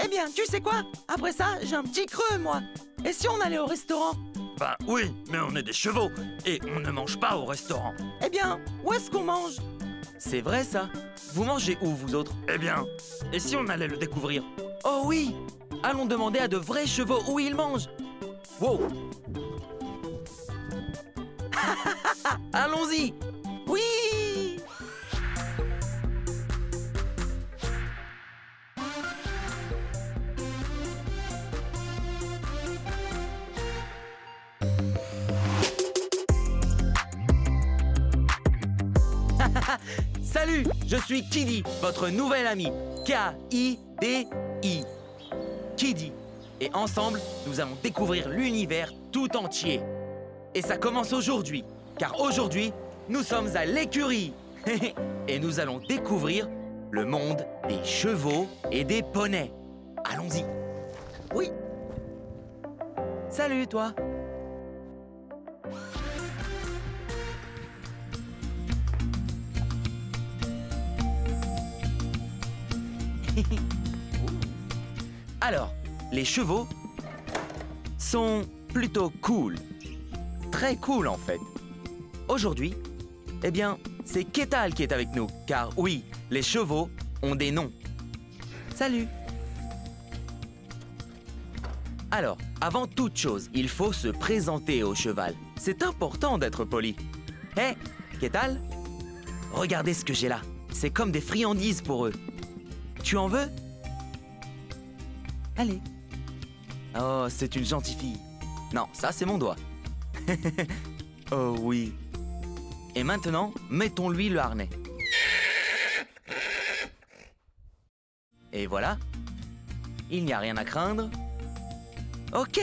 Eh bien, tu sais quoi? Après ça, j'ai un petit creux, moi. Et si on allait au restaurant? Bah oui, mais on est des chevaux et on ne mange pas au restaurant. Eh bien, où est-ce qu'on mange? C'est vrai ça? Vous mangez où, vous autres? Eh bien, et si on allait le découvrir? Oh oui! Allons demander à de vrais chevaux où ils mangent. Wow! Allons-y! Oui! Salut, je suis Kiddy, votre nouvel ami. K-I-D-I. Kiddy. Et ensemble, nous allons découvrir l'univers tout entier. Et ça commence aujourd'hui, car aujourd'hui, nous sommes à l'écurie. Et nous allons découvrir le monde des chevaux et des poneys. Allons-y. Oui. Salut, toi. Alors, les chevaux sont plutôt cool. Très cool, en fait. Aujourd'hui, eh bien, c'est Ketal qui est avec nous. Car oui, les chevaux ont des noms. Salut. Alors, avant toute chose, il faut se présenter au cheval. C'est important d'être poli. Hé, Ketal, regardez ce que j'ai là. C'est comme des friandises pour eux. Tu en veux? Allez. Oh, c'est une gentille fille. Non, ça, c'est mon doigt. Oh oui. Et maintenant, mettons-lui le harnais. Et voilà. Il n'y a rien à craindre. Ok.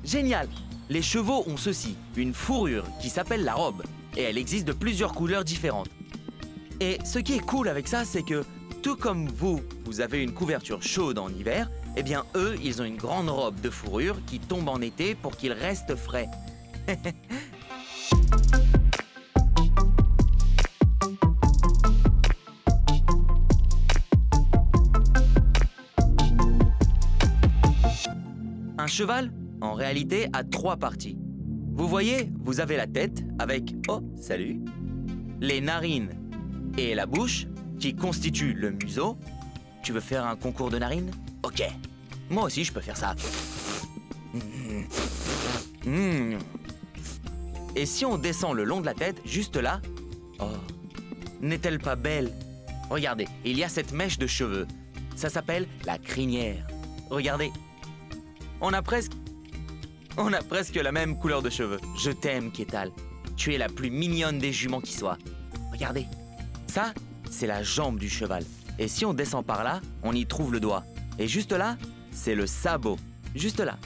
Génial. Les chevaux ont ceci, une fourrure qui s'appelle la robe. Et elle existe de plusieurs couleurs différentes. Et ce qui est cool avec ça, c'est que tout comme vous, vous avez une couverture chaude en hiver, eh bien eux, ils ont une grande robe de fourrure qui tombe en été pour qu'ils restent frais. Un cheval, en réalité, a 3 parties. Vous voyez, vous avez la tête avec, oh, salut, les narines et la bouche qui constituent le museau. Tu veux faire un concours de narines? Ok. Moi aussi, je peux faire ça. Et si on descend le long de la tête, juste là, oh, n'est-elle pas belle? Regardez, il y a cette mèche de cheveux. Ça s'appelle la crinière. Regardez. On a presque la même couleur de cheveux. Je t'aime, Ketal. Tu es la plus mignonne des juments qui soit. Regardez. Ça, c'est la jambe du cheval. Et si on descend par là, on y trouve le doigt. Et juste là, c'est le sabot. Juste là.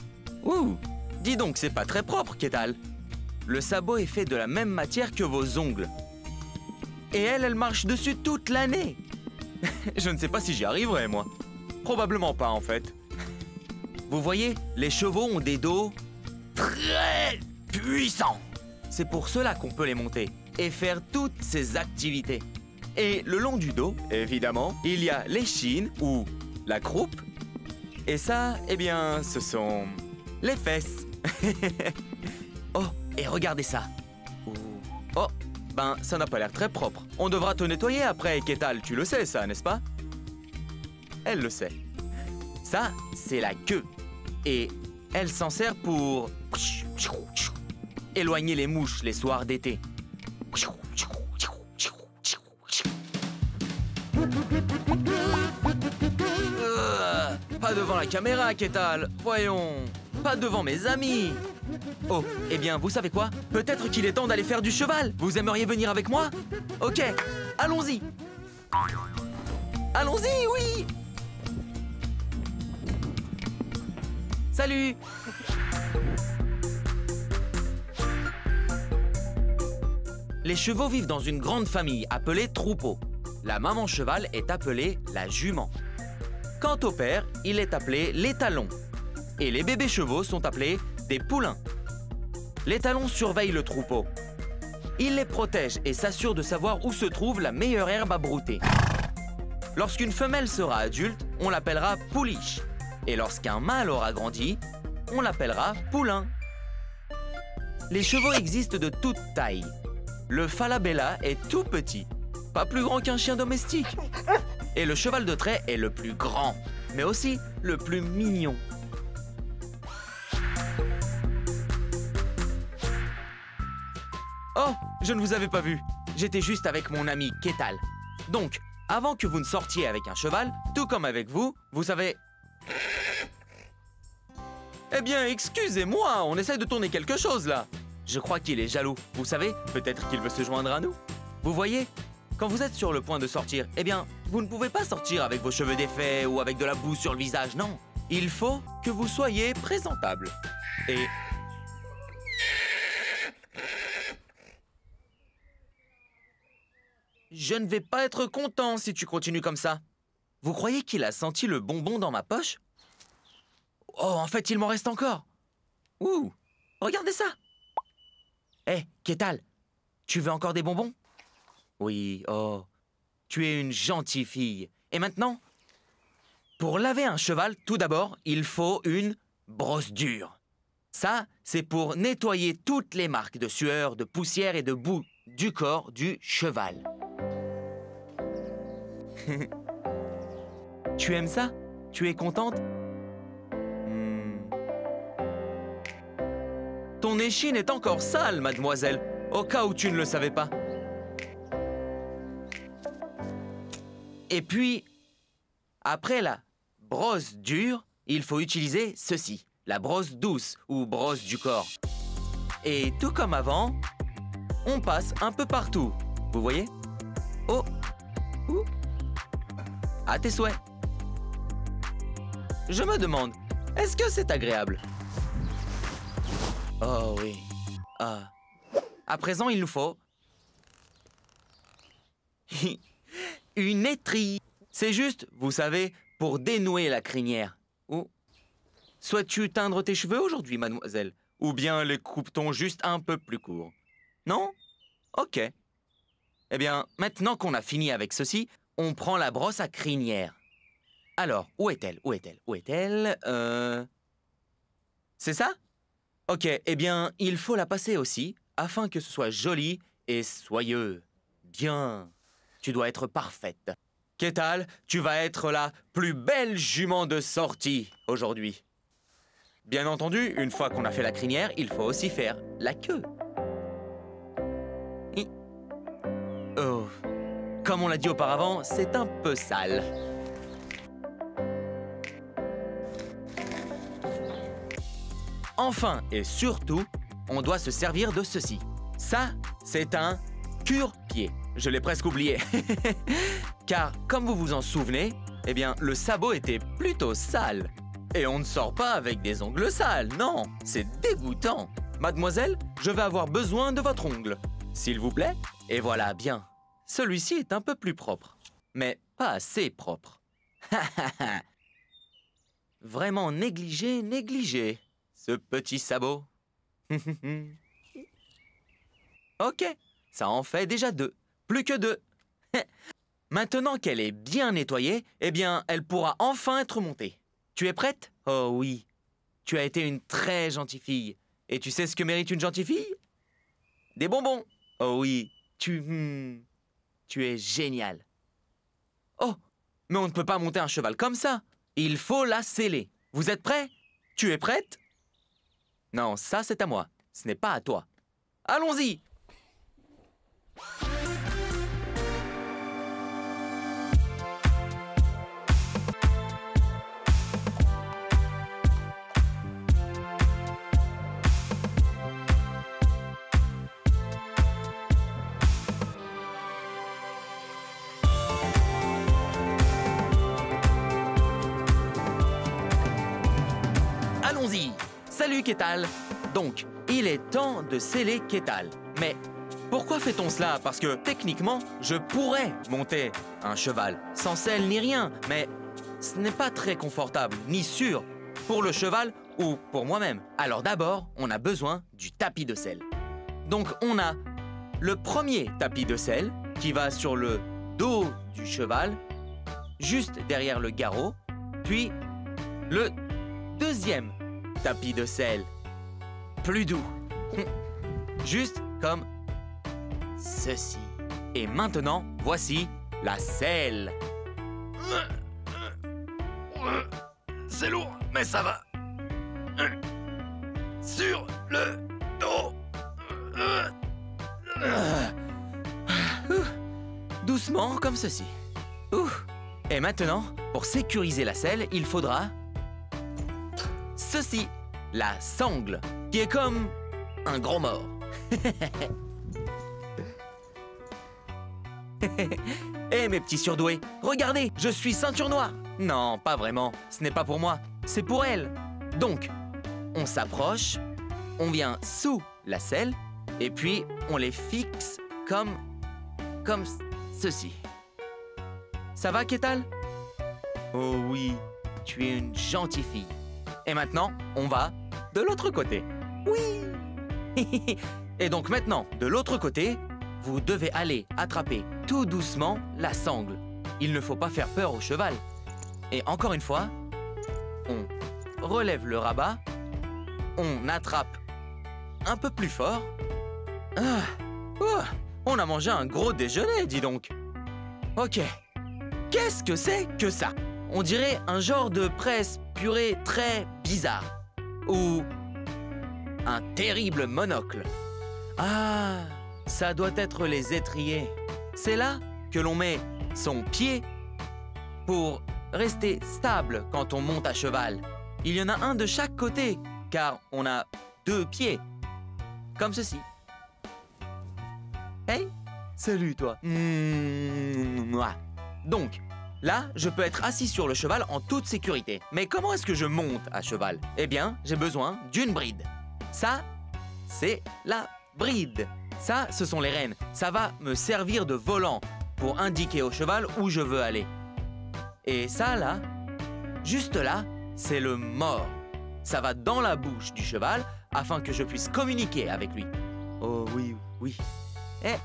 Ouh! Dis donc, c'est pas très propre, Ketal. Le sabot est fait de la même matière que vos ongles. Et elle marche dessus toute l'année. Je ne sais pas si j'y arriverai, moi. Probablement pas, en fait. Vous voyez, les chevaux ont des dos très puissants. C'est pour cela qu'on peut les monter et faire toutes ces activités. Et le long du dos, évidemment, il y a l'échine ou la croupe. Et ça, eh bien, ce sont les fesses. Oh, et regardez ça. Oh, ben, ça n'a pas l'air très propre. On devra te nettoyer après, Ketal. Tu le sais, ça, n'est-ce pas? Elle le sait. Ça, c'est la queue. Et elle s'en sert pour éloigner les mouches les soirs d'été. Pas devant la caméra, Ketal. Voyons. Pas devant mes amis. Oh, eh bien, vous savez quoi? Peut-être qu'il est temps d'aller faire du cheval. Vous aimeriez venir avec moi? Ok, allons-y. Allons-y, oui. Salut! Les chevaux vivent dans une grande famille appelée troupeau. La maman cheval est appelée la jument. Quant au père, il est appelé l'étalon. Et les bébés chevaux sont appelés des poulains. L'étalon surveille le troupeau. Il les protège et s'assure de savoir où se trouve la meilleure herbe à brouter. Lorsqu'une femelle sera adulte, on l'appellera pouliche. Et lorsqu'un mâle aura grandi, on l'appellera poulain. Les chevaux existent de toute taille. Le falabella est tout petit, pas plus grand qu'un chien domestique. Et le cheval de trait est le plus grand, mais aussi le plus mignon. Oh, je ne vous avais pas vu. J'étais juste avec mon ami Ketal. Donc, avant que vous ne sortiez avec un cheval, tout comme avec vous, vous savez... Eh bien, excusez-moi, on essaie de tourner quelque chose, là. Je crois qu'il est jaloux. Vous savez, peut-être qu'il veut se joindre à nous. Vous voyez, quand vous êtes sur le point de sortir, eh bien, vous ne pouvez pas sortir avec vos cheveux défaits ou avec de la boue sur le visage, non. Il faut que vous soyez présentable. Et... Je ne vais pas être content si tu continues comme ça. Vous croyez qu'il a senti le bonbon dans ma poche? Oh, en fait, il m'en reste encore. Ouh, regardez ça. Hé, Ketal, tu veux encore des bonbons? Oui, oh, tu es une gentille fille. Et maintenant? Pour laver un cheval, tout d'abord, il faut une brosse dure. Ça, c'est pour nettoyer toutes les marques de sueur, de poussière et de boue du corps du cheval. Tu aimes ça? Tu es contente? Ton échine est encore sale, mademoiselle, au cas où tu ne le savais pas. Et puis, après la brosse dure, il faut utiliser ceci, la brosse douce ou brosse du corps. Et tout comme avant, on passe un peu partout, vous voyez? Oh, ouh. À tes souhaits. Je me demande, est-ce que c'est agréable? Oh oui. Ah. À présent, il nous faut... une étrille. C'est juste, vous savez, pour dénouer la crinière. Ou... Souhaites-tu teindre tes cheveux aujourd'hui, mademoiselle? Ou bien les coupe-t-on juste un peu plus courts? Non? Ok. Eh bien, maintenant qu'on a fini avec ceci, on prend la brosse à crinière. Alors, où est-elle? Où est-elle? Où est-elle? C'est ça? Ok, eh bien, il faut la passer aussi, afin que ce soit joli et soyeux. Bien. Tu dois être parfaite. Ketal, tu vas être la plus belle jument de sortie aujourd'hui. Bien entendu, une fois qu'on a fait la crinière, il faut aussi faire la queue. Oh. Comme on l'a dit auparavant, c'est un peu sale. Enfin et surtout, on doit se servir de ceci. Ça, c'est un cure-pied. Je l'ai presque oublié. Car, comme vous vous en souvenez, eh bien, le sabot était plutôt sale. Et on ne sort pas avec des ongles sales, non, c'est dégoûtant. Mademoiselle, je vais avoir besoin de votre ongle. S'il vous plaît. Et voilà, bien. Celui-ci est un peu plus propre, mais pas assez propre. Vraiment négligé, négligé, ce petit sabot. Ok, ça en fait déjà 2. Plus que 2. Maintenant qu'elle est bien nettoyée, eh bien, elle pourra enfin être montée. Tu es prête? Oh oui. Tu as été une très gentille fille. Et tu sais ce que mérite une gentille fille? Des bonbons. Oh oui, tu es génial. Oh, mais on ne peut pas monter un cheval comme ça. Il faut la seller. Vous êtes prêts? Tu es prête? Non, ça c'est à moi. Ce n'est pas à toi. Allons-y! Allons-y! Salut Ketal! Donc, il est temps de seller Ketal. Mais pourquoi fait-on cela? Parce que techniquement, je pourrais monter un cheval sans selle ni rien, mais ce n'est pas très confortable ni sûr pour le cheval ou pour moi-même. Alors d'abord, on a besoin du tapis de selle. Donc on a le premier tapis de selle qui va sur le dos du cheval, juste derrière le garrot, puis le deuxième tapis de selle. Plus doux. Juste comme ceci. Et maintenant, voici la selle. C'est lourd, mais ça va. Sur le dos. Doucement, comme ceci. Et maintenant, pour sécuriser la selle, il faudra ceci, la sangle, qui est comme un gros mort. Eh mes petits surdoués, regardez, je suis ceinture noire. Non, pas vraiment, ce n'est pas pour moi, c'est pour elle. Donc, on s'approche, on vient sous la selle, et puis on les fixe comme ceci. Ça va, Ketal? Oh oui, tu es une gentille fille. Et maintenant, on va de l'autre côté. Oui. Et donc maintenant, de l'autre côté, vous devez aller attraper tout doucement la sangle. Il ne faut pas faire peur au cheval. Et encore une fois, on relève le rabat, on attrape un peu plus fort. On a mangé un gros déjeuner, dis donc. Ok, qu'est-ce que c'est que ça? On dirait un genre de presse purée très bizarre. Ou un terrible monocle. Ah, ça doit être les étriers. C'est là que l'on met son pied pour rester stable quand on monte à cheval. Il y en a un de chaque côté, car on a 2 pieds. Comme ceci. Hey, salut toi. Donc, là, je peux être assis sur le cheval en toute sécurité. Mais comment est-ce que je monte à cheval? Eh bien, j'ai besoin d'une bride. Ça, c'est la bride. Ça, ce sont les rênes. Ça va me servir de volant pour indiquer au cheval où je veux aller. Et ça, là, juste là, c'est le mors. Ça va dans la bouche du cheval afin que je puisse communiquer avec lui. Oh oui, oui. Eh,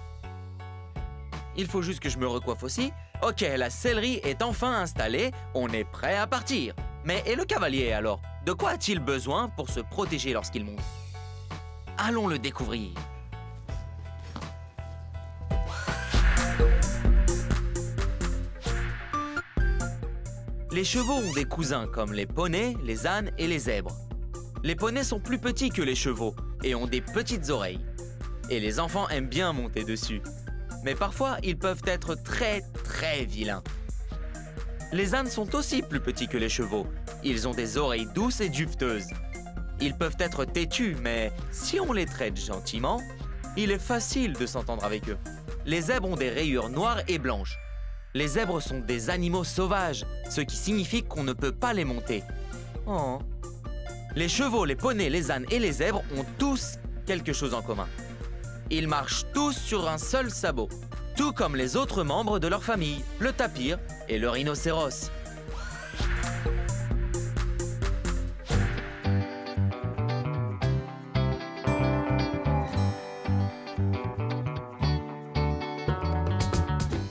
il faut juste que je me recoiffe aussi. Ok, la sellerie est enfin installée, on est prêt à partir. Mais et le cavalier alors? De quoi a-t-il besoin pour se protéger lorsqu'il monte? Allons le découvrir. Les chevaux ont des cousins comme les poneys, les ânes et les zèbres. Les poneys sont plus petits que les chevaux et ont des petites oreilles. Et les enfants aiment bien monter dessus. Mais parfois, ils peuvent être très, très vilains. Les ânes sont aussi plus petits que les chevaux. Ils ont des oreilles douces et duveteuses. Ils peuvent être têtus, mais si on les traite gentiment, il est facile de s'entendre avec eux. Les zèbres ont des rayures noires et blanches. Les zèbres sont des animaux sauvages, ce qui signifie qu'on ne peut pas les monter. Oh. Les chevaux, les poneys, les ânes et les zèbres ont tous quelque chose en commun. Ils marchent tous sur un seul sabot, tout comme les autres membres de leur famille, le tapir et le rhinocéros.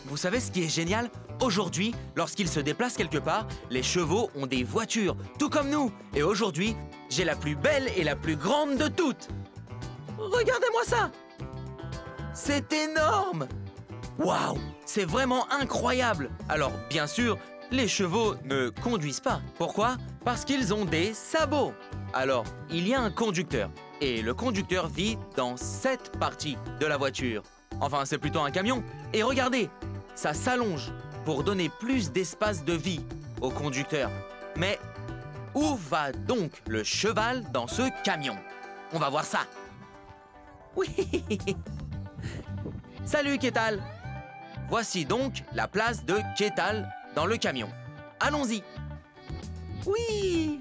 Vous savez ce qui est génial? Aujourd'hui, lorsqu'ils se déplacent quelque part, les chevaux ont des voitures, tout comme nous. Et aujourd'hui, j'ai la plus belle et la plus grande de toutes. Regardez-moi ça! C'est énorme! Waouh! C'est vraiment incroyable! Alors, bien sûr, les chevaux ne conduisent pas. Pourquoi? Parce qu'ils ont des sabots. Alors, il y a un conducteur. Et le conducteur vit dans cette partie de la voiture. Enfin, c'est plutôt un camion. Et regardez, ça s'allonge pour donner plus d'espace de vie au conducteur. Mais où va donc le cheval dans ce camion? On va voir ça. Oui! Salut Ketal! Voici donc la place de Ketal dans le camion. Allons-y! Oui!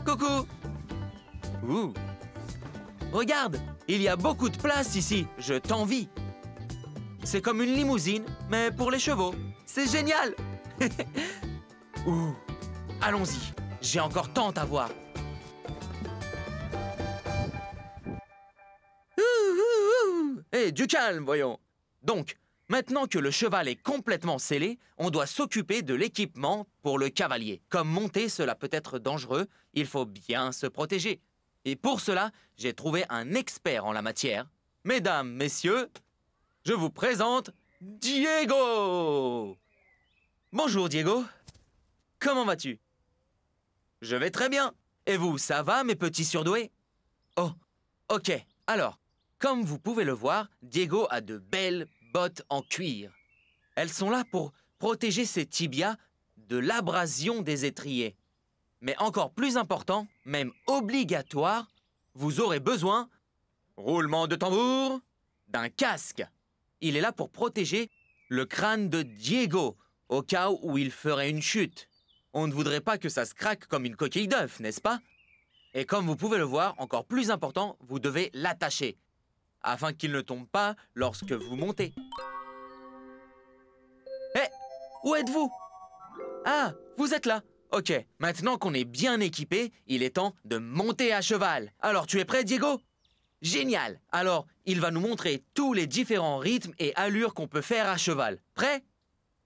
Coucou! Ouh! Regarde, il y a beaucoup de place ici, je t'envie. C'est comme une limousine, mais pour les chevaux. C'est génial! Ouh! Allons-y, j'ai encore tant à voir. Hé, du calme, voyons. Donc, Maintenant que le cheval est complètement scellé, on doit s'occuper de l'équipement pour le cavalier. Comme monter, cela peut être dangereux, il faut bien se protéger. Et pour cela, j'ai trouvé un expert en la matière. Mesdames, messieurs, je vous présente Diego! Bonjour Diego, comment vas-tu? Je vais très bien. Et vous, ça va mes petits surdoués? Oh, ok. Alors, comme vous pouvez le voir, Diego a de belles bottes en cuir. Elles sont là pour protéger ses tibias de l'abrasion des étriers. Mais encore plus important, même obligatoire, vous aurez besoin, roulement de tambour, d'un casque. Il est là pour protéger le crâne de Diego, au cas où il ferait une chute. On ne voudrait pas que ça se craque comme une coquille d'œuf, n'est-ce pas? Et comme vous pouvez le voir, encore plus important, vous devez l'attacher, afin qu'il ne tombe pas lorsque vous montez. Hé, où êtes-vous? Ah, vous êtes là. Ok, maintenant qu'on est bien équipé, il est temps de monter à cheval. Alors, tu es prêt, Diego? Génial! Alors, il va nous montrer tous les différents rythmes et allures qu'on peut faire à cheval. Prêt?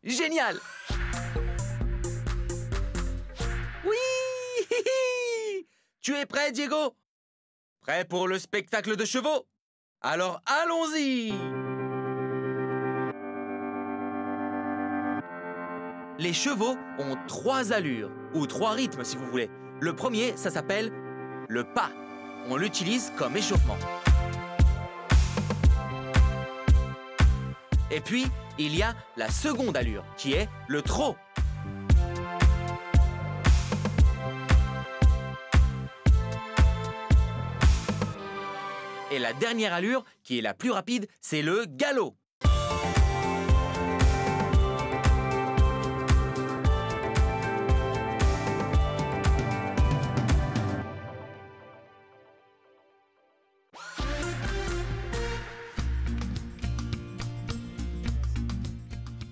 Génial! Oui! Tu es prêt, Diego? Prêt pour le spectacle de chevaux? Alors, allons-y! Les chevaux ont 3 allures, ou 3 rythmes si vous voulez. Le premier, ça s'appelle le pas. On l'utilise comme échauffement. Et puis, il y a la seconde allure, qui est le trot. Et la dernière allure, qui est la plus rapide, c'est le galop.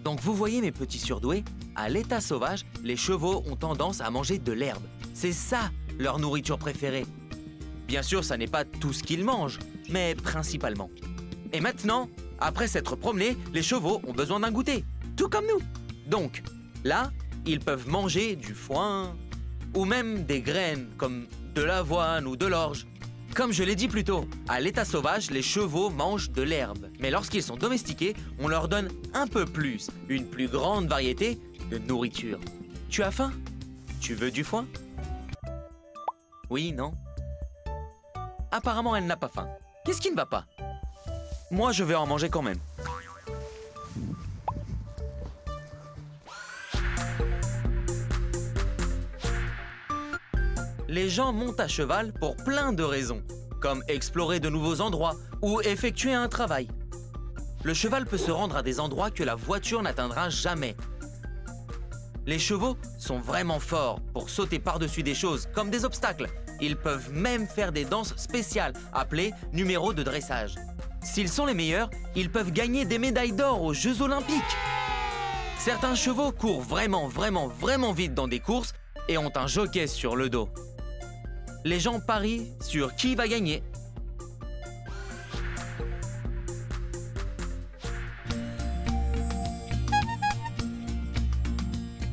Donc vous voyez mes petits surdoués, à l'état sauvage, les chevaux ont tendance à manger de l'herbe. C'est ça leur nourriture préférée. Bien sûr, ça n'est pas tout ce qu'ils mangent, mais principalement. Et maintenant, après s'être promenés, les chevaux ont besoin d'un goûter, tout comme nous. Donc, là, ils peuvent manger du foin, ou même des graines, comme de l'avoine ou de l'orge. Comme je l'ai dit plus tôt, à l'état sauvage, les chevaux mangent de l'herbe. Mais lorsqu'ils sont domestiqués, on leur donne un peu plus, une plus grande variété de nourriture. Tu as faim? Tu veux du foin? Oui, non? Apparemment, elle n'a pas faim. Qu'est-ce qui ne va pas? Moi, je vais en manger quand même. Les gens montent à cheval pour plein de raisons, comme explorer de nouveaux endroits ou effectuer un travail. Le cheval peut se rendre à des endroits que la voiture n'atteindra jamais. Les chevaux sont vraiment forts pour sauter par-dessus des choses comme des obstacles. Ils peuvent même faire des danses spéciales appelées numéros de dressage. S'ils sont les meilleurs, ils peuvent gagner des médailles d'or aux Jeux Olympiques. Certains chevaux courent vraiment vite dans des courses et ont un jockey sur le dos. Les gens parient sur qui va gagner.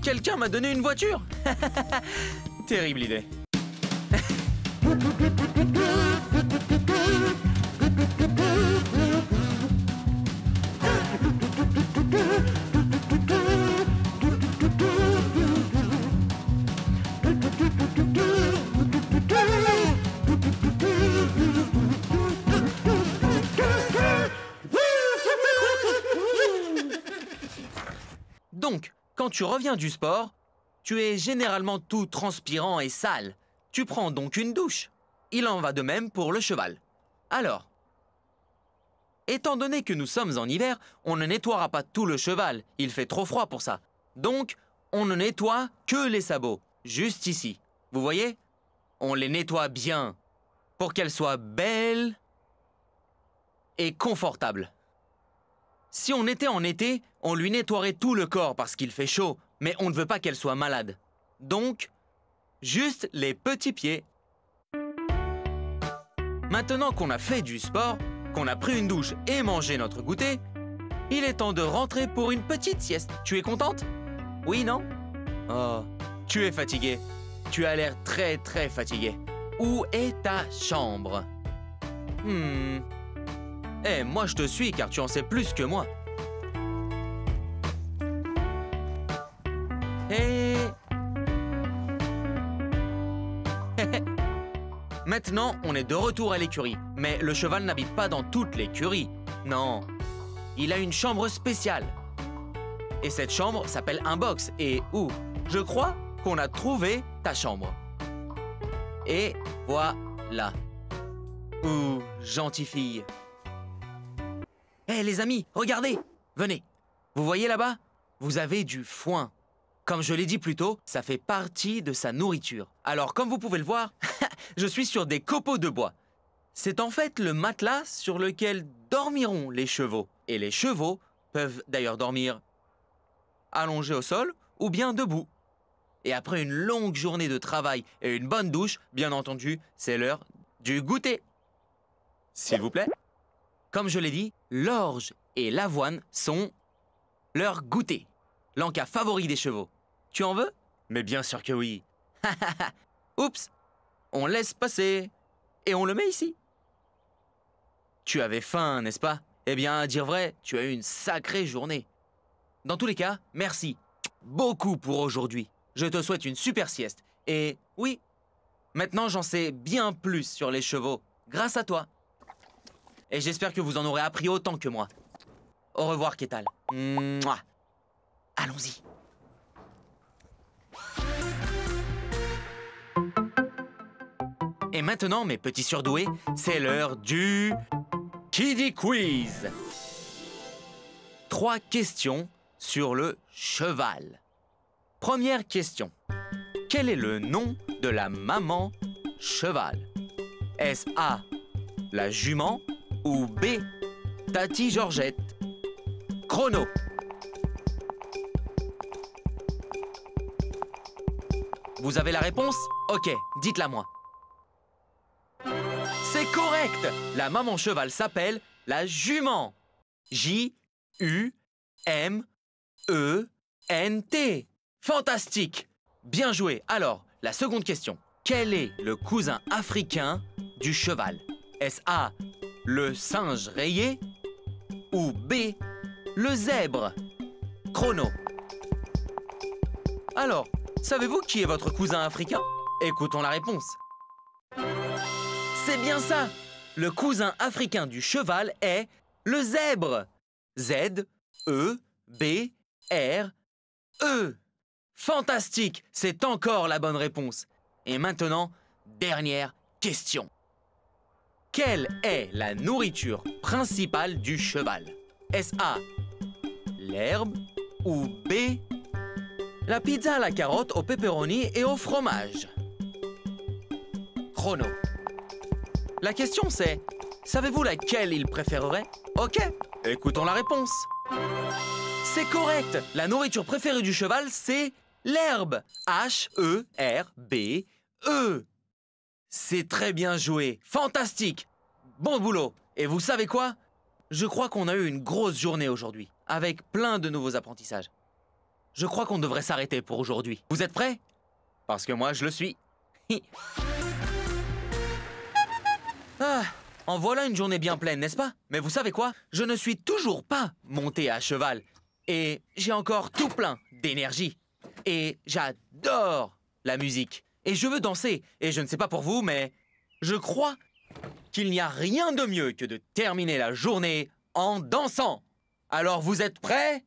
Quelqu'un m'a donné une voiture. Terrible idée. Donc, quand tu reviens du sport, tu es généralement tout transpirant et sale. Tu prends donc une douche. Il en va de même pour le cheval. Alors, étant donné que nous sommes en hiver, on ne nettoiera pas tout le cheval. Il fait trop froid pour ça. Donc, on ne nettoie que les sabots, juste ici. Vous voyez? On les nettoie bien pour qu'elles soient belles et confortables. Si on était en été, on lui nettoierait tout le corps parce qu'il fait chaud, mais on ne veut pas qu'elle soit malade. Donc, juste les petits pieds. Maintenant qu'on a fait du sport, qu'on a pris une douche et mangé notre goûter, il est temps de rentrer pour une petite sieste. Tu es contente? Oui, non? Oh, tu es fatiguée. Tu as l'air très très fatiguée. Où est ta chambre? Eh, moi je te suis car tu en sais plus que moi. Et... Maintenant, on est de retour à l'écurie. Mais le cheval n'habite pas dans toute l'écurie. Non. Il a une chambre spéciale. Et cette chambre s'appelle un box. Et je crois qu'on a trouvé ta chambre. Et voilà. Gentille fille. Les amis, regardez. Venez. Vous voyez là-bas? Vous avez du foin. Comme je l'ai dit plus tôt, ça fait partie de sa nourriture. Alors, comme vous pouvez le voir, je suis sur des copeaux de bois. C'est en fait le matelas sur lequel dormiront les chevaux. Et les chevaux peuvent d'ailleurs dormir allongés au sol ou bien debout. Et après une longue journée de travail et une bonne douche, bien entendu, c'est l'heure du goûter. S'il vous plaît. Comme je l'ai dit, l'orge et l'avoine sont leur goûter. L'encas favori des chevaux. Tu en veux? Mais bien sûr que oui. Oups! On laisse passer. Et on le met ici. Tu avais faim, n'est-ce pas? Eh bien, à dire vrai, tu as eu une sacrée journée. Dans tous les cas, merci. Beaucoup pour aujourd'hui. Je te souhaite une super sieste. Et oui, maintenant j'en sais bien plus sur les chevaux, grâce à toi. Et j'espère que vous en aurez appris autant que moi. Au revoir, Kétal. Mouah. Allons-y. Et maintenant, mes petits surdoués, c'est l'heure du Kiddy Quiz. 3 questions sur le cheval. Première question. Quel est le nom de la maman cheval? Est-ce A, la jument, ou B, Tati Georgette? Chrono. Vous avez la réponse? Ok, dites-la moi. C'est correct! La maman cheval s'appelle la jument. J-U-M-E-N-T. Fantastique! Bien joué. Alors, la seconde question. Quel est le cousin africain du cheval? Est-ce A, le singe rayé, ou B, le zèbre? Chrono. Alors, savez-vous qui est votre cousin africain? Écoutons la réponse. C'est bien ça! Le cousin africain du cheval est le zèbre. Z-E-B-R-E. Fantastique! C'est encore la bonne réponse. Et maintenant, dernière question. Quelle est la nourriture principale du cheval? Est-ce A, l'herbe, ou B, la pizza à la carotte, au pepperoni et au fromage? Chrono. La question c'est, savez-vous laquelle il préférerait? Ok, écoutons la réponse. C'est correct. La nourriture préférée du cheval, c'est l'herbe. H-E-R-B-E. C'est très bien joué. Fantastique. Bon boulot. Et vous savez quoi? Je crois qu'on a eu une grosse journée aujourd'hui, avec plein de nouveaux apprentissages. Je crois qu'on devrait s'arrêter pour aujourd'hui. Vous êtes prêts? Parce que moi, je le suis. En voilà une journée bien pleine, n'est-ce pas? Mais vous savez quoi? Je ne suis toujours pas monté à cheval. Et j'ai encore tout plein d'énergie. Et j'adore la musique. Et je veux danser. Et je ne sais pas pour vous, mais je crois qu'il n'y a rien de mieux que de terminer la journée en dansant. Alors vous êtes prêts?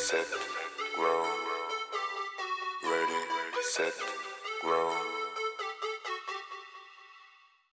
set, grow. Ready, set, grow.